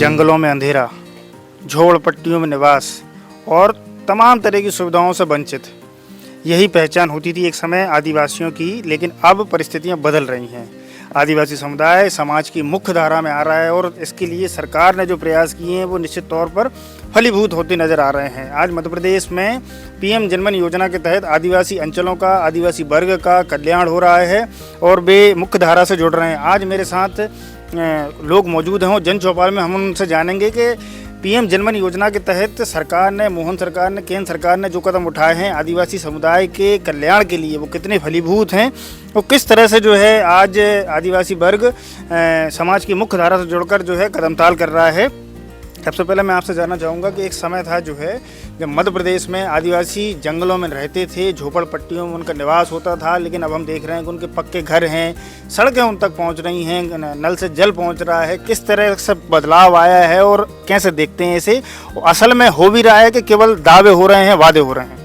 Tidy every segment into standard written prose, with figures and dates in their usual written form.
जंगलों में अंधेरा, झोपड़पट्टियों में निवास और तमाम तरह की सुविधाओं से वंचित, यही पहचान होती थी एक समय आदिवासियों की। लेकिन अब परिस्थितियां बदल रही हैं। आदिवासी समुदाय समाज की मुख्य धारा में आ रहा है और इसके लिए सरकार ने जो प्रयास किए हैं वो निश्चित तौर पर फलीभूत होते नजर आ रहे हैं। आज मध्य प्रदेश में पीएम जनमन योजना के तहत आदिवासी अंचलों का, आदिवासी वर्ग का कल्याण हो रहा है और वे मुख्य धारा से जुड़ रहे हैं। आज मेरे साथ लोग मौजूद हैं जन चौपाल में। हम उनसे जानेंगे कि पीएम जनमन योजना के तहत सरकार ने, मोहन सरकार ने, केंद्र सरकार ने जो कदम उठाए हैं आदिवासी समुदाय के कल्याण के लिए, वो कितने फलीभूत हैं, वो किस तरह से जो है आज आदिवासी वर्ग समाज की मुख्य धारा से जुड़कर जो है कदमताल कर रहा है। सबसे पहले मैं आपसे जानना चाहूँगा कि एक समय था जो है जब मध्य प्रदेश में आदिवासी जंगलों में रहते थे, झोपड़पट्टियों में उनका निवास होता था, लेकिन अब हम देख रहे हैं कि उनके पक्के घर हैं, सड़कें उन तक पहुंच रही हैं, नल से जल पहुंच रहा है। किस तरह से बदलाव आया है और कैसे देखते हैं इसे? असल में हो भी रहा है कि केवल दावे हो रहे हैं, वादे हो रहे हैं?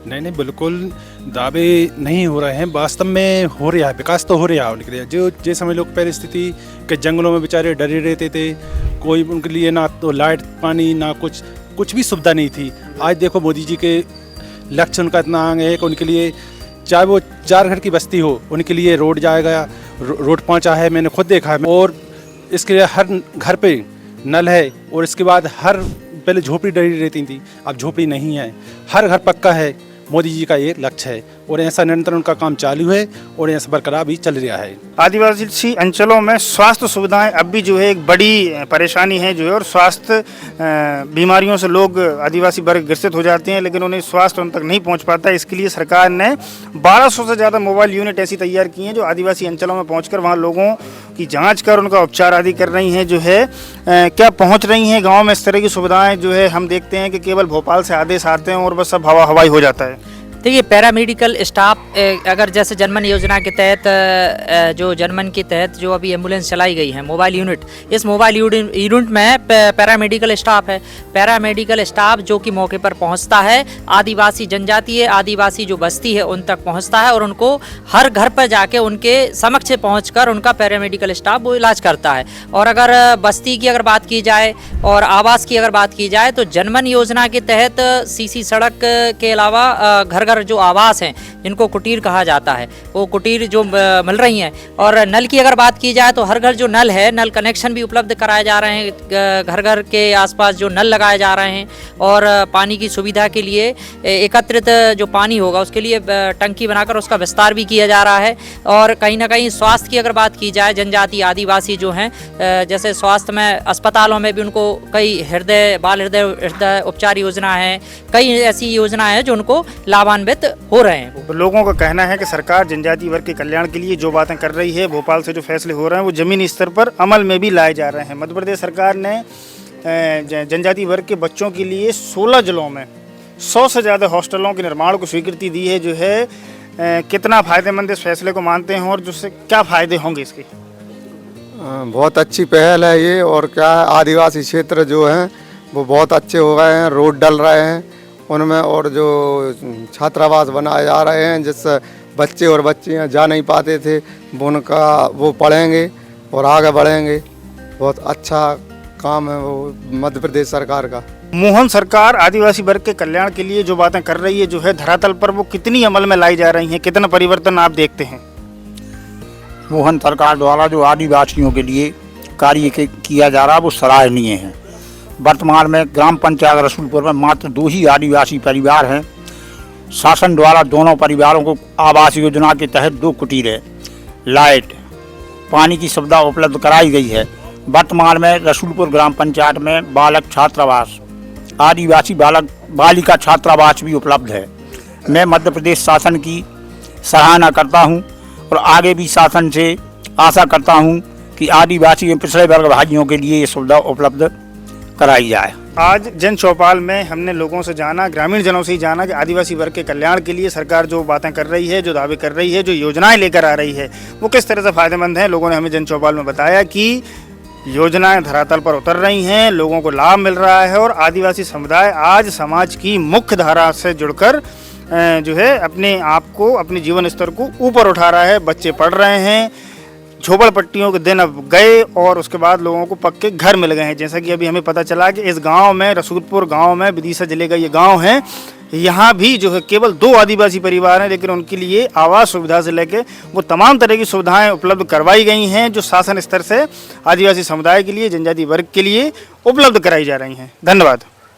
नहीं, बिल्कुल दावे नहीं हो रहे हैं, वास्तव में हो रहा है, विकास तो हो रहा है उनके लिए। जो जैसे हम लोग पहले स्थिति के जंगलों में बेचारे डरे रहते थे, कोई उनके लिए ना तो लाइट पानी ना कुछ भी सुविधा नहीं थी। आज देखो मोदी जी के लक्ष्य उनका इतना आगे है कि उनके लिए चाहे वो 4 घर की बस्ती हो, उनके लिए रोड जाएगा, रोड पहुंचा है, मैंने खुद देखा है। और इसके लिए हर घर पे नल है और इसके बाद पहले झोपड़ी डरी रहती थी, अब झोपड़ी नहीं है, हर घर पक्का है। मोदी जी का ये लक्ष्य है और ऐसा निरंतर उनका काम चालू है और ऐसा बरकरार भी चल रहा है। आदिवासी अंचलों में स्वास्थ्य सुविधाएं अब भी जो है एक बड़ी परेशानी है जो है, और स्वास्थ्य बीमारियों से लोग आदिवासी वर्ग ग्रसित हो जाते हैं, लेकिन उन्हें स्वास्थ्य उन तक नहीं पहुंच पाता। इसके लिए सरकार ने 1200 से ज़्यादा मोबाइल यूनिट ऐसी तैयार की हैं जो आदिवासी अंचलों में पहुँचकर वहाँ लोगों की जाँच कर उनका उपचार आदि कर रही हैं। जो है क्या पहुँच रही हैं गाँव में इस तरह की सुविधाएँ? जो है हम देखते हैं कि केवल भोपाल से आदेश आते हैं और बस सब हवाई हो जाता है। देखिए, पैरामेडिकल स्टाफ अगर जैसे जनमन योजना के तहत जो जनमन के तहत जो अभी एम्बुलेंस चलाई गई है, मोबाइल यूनिट, इस मोबाइल यूनिट में पैरामेडिकल स्टाफ है। पैरामेडिकल स्टाफ जो कि मौके पर पहुंचता है, आदिवासी जनजाति है, आदिवासी जो बस्ती है उन तक पहुंचता है और उनको हर घर पर जाके उनके समक्ष पहुँच उनका पैरामेडिकल स्टाफ वो इलाज करता है। और अगर बस्ती की अगर बात की जाए और आवास की अगर बात की जाए तो जनमन योजना के तहत सीसी सड़क के अलावा घर घर जो आवास हैं जिनको कुटीर कहा जाता है, वो कुटीर जो मिल रही हैं। और नल की अगर बात की जाए तो हर घर जो नल है, नल कनेक्शन भी उपलब्ध कराए जा रहे हैं, घर घर के आसपास जो नल लगाए जा रहे हैं। और पानी की सुविधा के लिए एकत्रित जो पानी होगा उसके लिए टंकी बनाकर उसका विस्तार भी किया जा रहा है। और कहीं ना कहीं स्वास्थ्य की अगर बात की जाए, जनजाति आदिवासी जो हैं, जैसे स्वास्थ्य में अस्पतालों में भी उनको कई बाल हृदय उपचार योजना है, कई ऐसी योजना है जो उनको लाभान्वित हो रहे हैं। लोगों का कहना है कि सरकार जनजाति वर्ग के कल्याण के लिए जो बातें कर रही है, भोपाल से जो फैसले हो रहे हैं वो जमीनी स्तर पर अमल में भी लाए जा रहे हैं। मध्य प्रदेश सरकार ने जनजाति वर्ग के बच्चों के लिए 16 जिलों में 100 से ज़्यादा हॉस्टलों के निर्माण को स्वीकृति दी है। जो है कितना फ़ायदेमंद इस फैसले को मानते हैं और जिससे क्या फ़ायदे होंगे इसके? बहुत अच्छी पहल है ये। और क्या है, आदिवासी क्षेत्र जो हैं वो बहुत अच्छे हो गए हैं, रोड डल रहे हैं उनमें, और जो छात्रावास बनाए जा रहे हैं जिससे बच्चे और बच्चियां जा नहीं पाते थे वो पढ़ेंगे और आगे बढ़ेंगे। बहुत अच्छा काम है वो मध्य प्रदेश सरकार का। मोहन सरकार आदिवासी वर्ग के कल्याण के लिए जो बातें कर रही है, जो है धरातल पर वो कितनी अमल में लाई जा रही हैं, कितना परिवर्तन आप देखते हैं? मोहन सरकार द्वारा जो आदिवासियों के लिए कार्य किया जा रहा है वो सराहनीय है। वर्तमान में ग्राम पंचायत रसूलपुर में मात्र 2 ही आदिवासी परिवार हैं। शासन द्वारा दोनों परिवारों को आवास योजना के तहत 2 कुटीर है, लाइट, पानी की सुविधा उपलब्ध कराई गई है। वर्तमान में रसूलपुर ग्राम पंचायत में बालक छात्रावास, आदिवासी बालिका छात्रावास भी उपलब्ध है। मैं मध्य प्रदेश शासन की सराहना करता हूं और आगे भी शासन से आशा करता हूं कि आदिवासी एवं पिछड़े वर्ग भाइयों के लिए ये सुविधा उपलब्ध कराई जाए। आज जन चौपाल में हमने लोगों से जाना, ग्रामीण जनों से ही जाना कि आदिवासी वर्ग के कल्याण के लिए सरकार जो बातें कर रही है, जो दावे कर रही है, जो योजनाएं लेकर आ रही है, वो किस तरह से फ़ायदेमंद हैं। लोगों ने हमें जन चौपाल में बताया कि योजनाएं धरातल पर उतर रही हैं, लोगों को लाभ मिल रहा है और आदिवासी समुदाय आज समाज की मुख्य धारा से जुड़कर जो है अपने आप को, अपने जीवन स्तर को ऊपर उठा रहा है। बच्चे पढ़ रहे हैं, झोपड़पट्टियों के दिन अब गए और उसके बाद लोगों को पक्के घर मिल गए हैं। जैसा कि अभी हमें पता चला कि इस गांव में, रसूलपुर गांव में, विदिशा जिले का ये गांव है, यहाँ भी जो है केवल 2 आदिवासी परिवार हैं, लेकिन उनके लिए आवास सुविधा से लेकर वो तमाम तरह की सुविधाएं उपलब्ध करवाई गई हैं जो शासन स्तर से आदिवासी समुदाय के लिए, जनजाति वर्ग के लिए उपलब्ध कराई जा रही हैं। धन्यवाद।